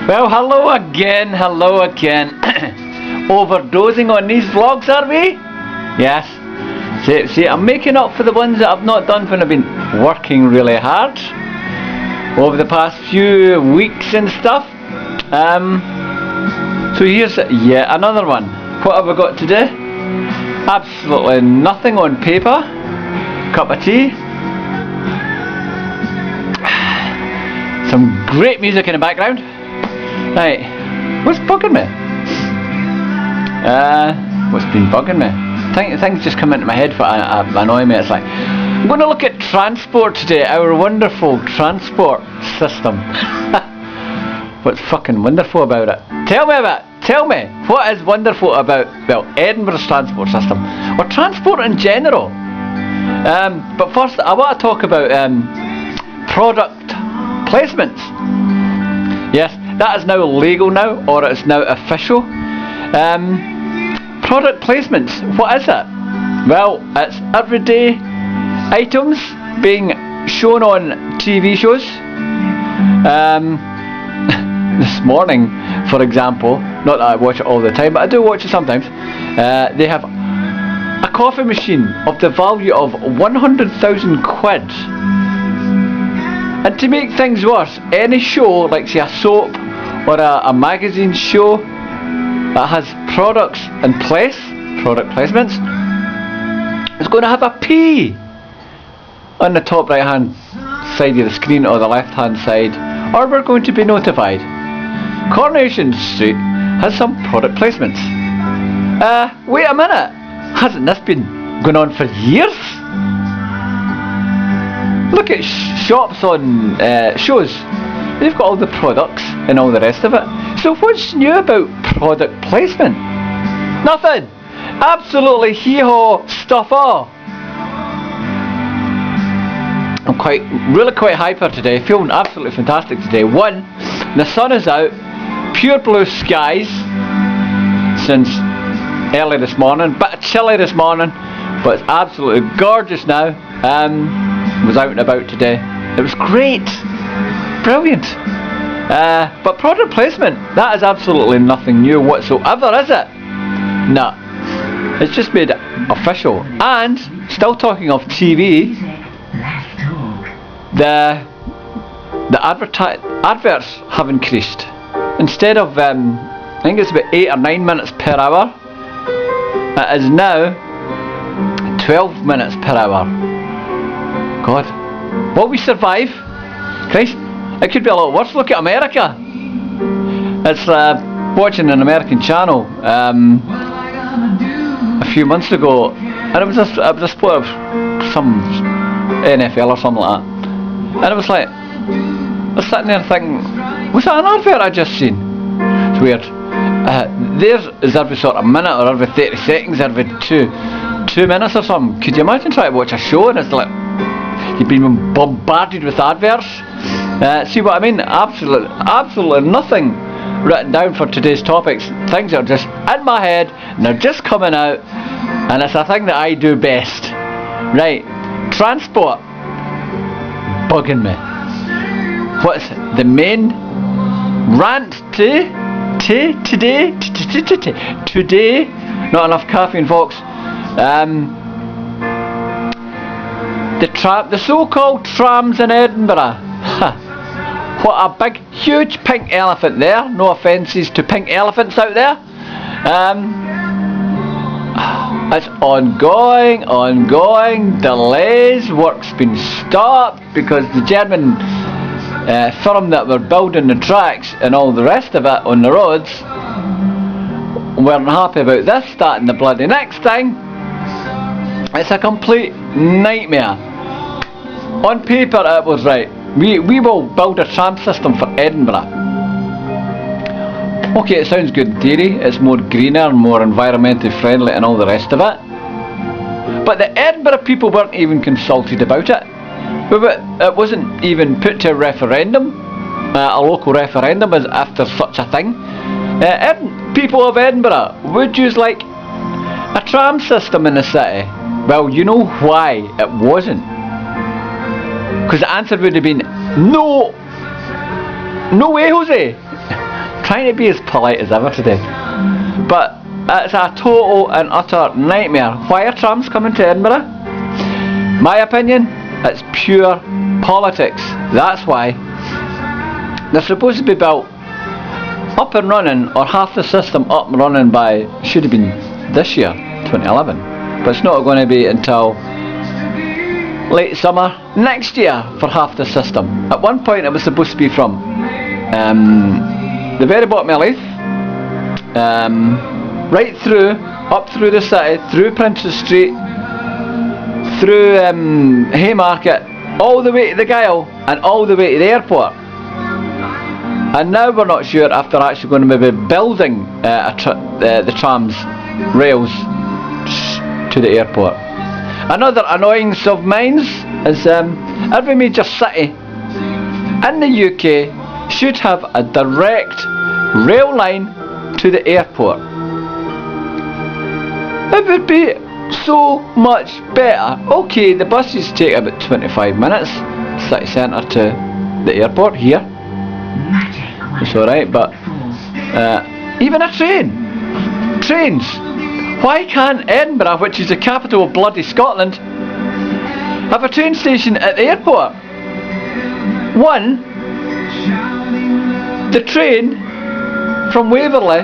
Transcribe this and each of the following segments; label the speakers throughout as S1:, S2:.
S1: Well, hello again. Overdosing on these vlogs, are we? Yes. See, I'm making up for the ones that I've not done when I've been working really hard over the past few weeks and stuff. So here's yet another one. What have I got today? Absolutely nothing on paper. Cup of tea. Some great music in the background. Right, what's bugging me? What's been bugging me? Things just come into my head that annoy me. It's like, I'm going to look at transport today, our wonderful transport system. What's fucking wonderful about it? Tell me, what is wonderful about, well, Edinburgh's transport system, or transport in general? But first, I want to talk about product placements. Yes, that is now legal now, or it's now official. Product placements, what is it? Well, it's everyday items being shown on TV shows. This morning, for example, not that I watch it all the time, but I do watch it sometimes, they have a coffee machine of the value of 100,000 quid. And to make things worse, any show, like say a soap or a magazine show that has products in place, product placements, is going to have a P on the top right hand side of the screen or the left hand side, or we're going to be notified. Coronation Street has some product placements. Wait a minute, hasn't this been going on for years? Look at shops on shows. They've got all the products and all the rest of it. So what's new about product placement? Nothing. Absolutely hee-haw stuff all. I'm really quite hyper today. Feeling absolutely fantastic today. One, the sun is out. Pure blue skies since early this morning. Bit chilly this morning, but it's absolutely gorgeous now. Was out and about today. It was great, brilliant. But product placement, that is absolutely nothing new whatsoever, is it? No, it's just made official. And still talking of TV, the adverts have increased. Instead of I think it's about 8 or 9 minutes per hour, it is now 12 minutes per hour. God, will we survive? Christ, it could be a lot worse. Look at America. It's watching an American channel a few months ago, and it was a split of some NFL or something like that, and it was like, I was sitting there thinking, was that an advert I just seen? It's weird. Theirs is every sort of minute or every 30 seconds, every two minutes or something. Could you imagine trying to watch a show and it's like you've been bombarded with adverts? See what I mean? Absolutely nothing written down for today's topics. Things are just in my head and they're just coming out, and it's a thing that I do best. Right, transport, bugging me. What's the main rant today? Not enough caffeine, folks. The so-called trams in Edinburgh. What a big, huge pink elephant there. No offences to pink elephants out there. It's ongoing delays. Work's been stopped because the German firm that were building the tracks and all the rest of it on the roads weren't happy about this, that and the bloody next thing. It's a complete nightmare. On paper it was right. We will build a tram system for Edinburgh. Okay, it sounds good in theory. It's more greener, more environmentally friendly and all the rest of it. But the Edinburgh people weren't even consulted about it. It wasn't even put to a referendum, a local referendum, as if there's such a thing. People of Edinburgh, would you like a tram system in the city? Well, you know why it wasn't. Because the answer would have been no way, Jose. trying to be as polite as ever today. But it's a total and utter nightmare. Why are trams coming to Edinburgh? My opinion, it's pure politics. That's why. They're supposed to be built up and running, or half the system up and running by, should have been this year, 2011. But it's not going to be until late summer next year for half the system. At one point it was supposed to be from the very bottom of Leith, right through, up through the city, through Princess Street, through Haymarket, all the way to the Gyle and all the way to the airport. And now we're not sure if they're actually going to be building the trams rails to the airport. Another annoyance of mine is every major city in the UK should have a direct rail line to the airport. It would be so much better. Okay, the buses take about 25 minutes, city centre to the airport here. It's alright, but even a trains. Why can't Edinburgh, which is the capital of bloody Scotland, have a train station at the airport? One, the train from Waverley,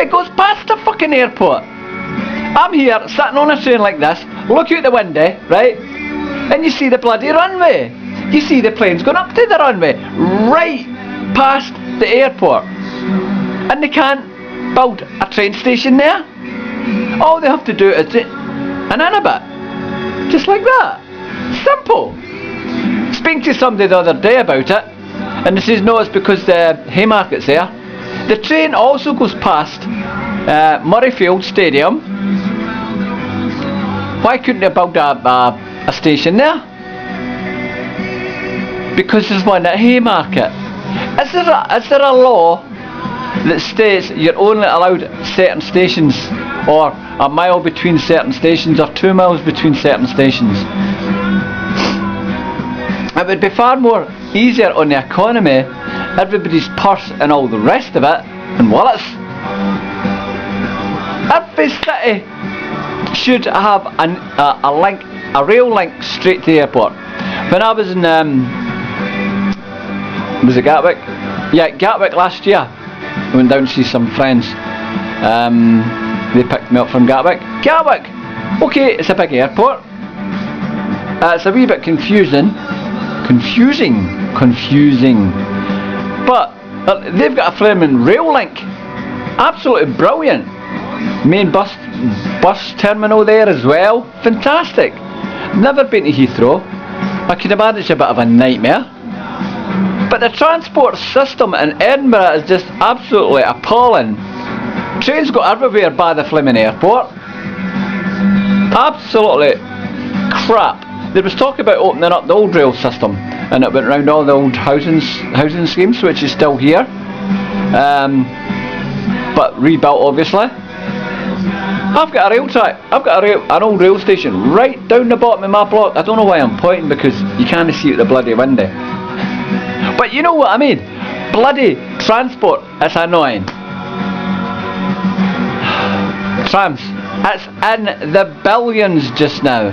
S1: it goes past the fucking airport. I'm here, sitting on a train like this, look out the window, right, and you see the bloody runway. You see the planes going up to the runway, right past the airport. And they can't build a train station there. All they have to do is an Annabit. Just like that. Simple. Speaking to somebody the other day about it, and they says no, it's because the Haymarket's there. The train also goes past Murrayfield Stadium. Why couldn't they build a station there? Because there's one at Haymarket. Is there a law that states you're only allowed certain stations, or a mile between certain stations, or 2 miles between certain stations? It would be far more easier on the economy, everybody's purse and all the rest of it, and wallets. Every city should have a rail link straight to the airport. When I was in was it Gatwick? Yeah, Gatwick last year. I went down to see some friends. They picked me up from Gatwick. Gatwick! Okay, it's a big airport. It's a wee bit confusing. But they've got a flaming rail link. Absolutely brilliant. Main bus terminal there as well. Fantastic. Never been to Heathrow. I can imagine it's a bit of a nightmare. But the transport system in Edinburgh is just absolutely appalling. Trains go everywhere by the flaming airport. Absolutely crap. There was talk about opening up the old rail system, and it went round all the old housing schemes, which is still here, but rebuilt obviously. I've got a rail track. I've got an old rail station right down the bottom of my block. I don't know why I'm pointing, because you can't see out the bloody window. But you know what I mean. Bloody transport. It's annoying. Trams. It's in the billions just now.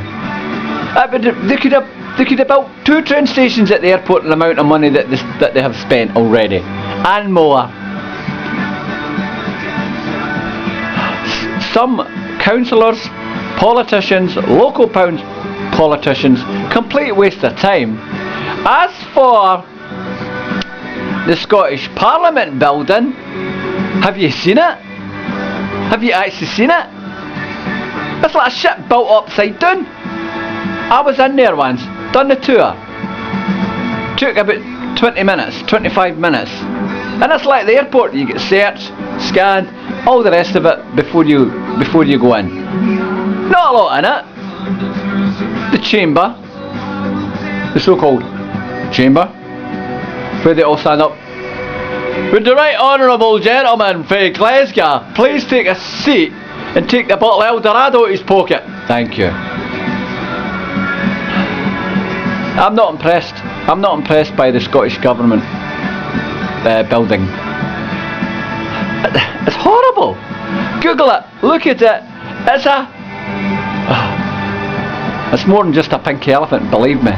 S1: They could have built 2 train stations at the airport and the amount of money that they have spent already, and more. Some councillors, politicians, local politicians, complete waste of time. As for the Scottish Parliament building, have you seen it? Have you actually seen it? It's like a ship built upside down. I was in there once, done the tour. Took about 20 minutes, 25 minutes. And it's like the airport, you get searched, scanned, all the rest of it before you go in. Not a lot in it. The chamber, the so-called chamber, where they all stand up. Would the right honourable gentleman for Glasgow please take a seat and take the bottle of Eldorado out of his pocket? Thank you. I'm not impressed. I'm not impressed by the Scottish Government building. It's horrible. Google it, look at it. It's more than just a pink elephant, believe me.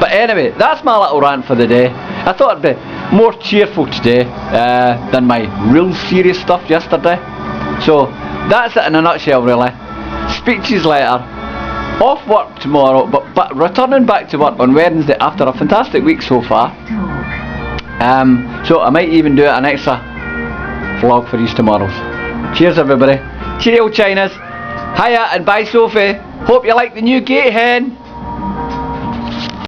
S1: But anyway, that's my little rant for the day. I thought it'd be more cheerful today than my real serious stuff yesterday. So that's it in a nutshell, really. Speak to you later. Off work tomorrow, but returning back to work on Wednesday after a fantastic week so far. So I might even do an extra vlog for these tomorrows. Cheers everybody. Cheerio Chinas. Hiya and bye Sophie. Hope you like the new gate hen.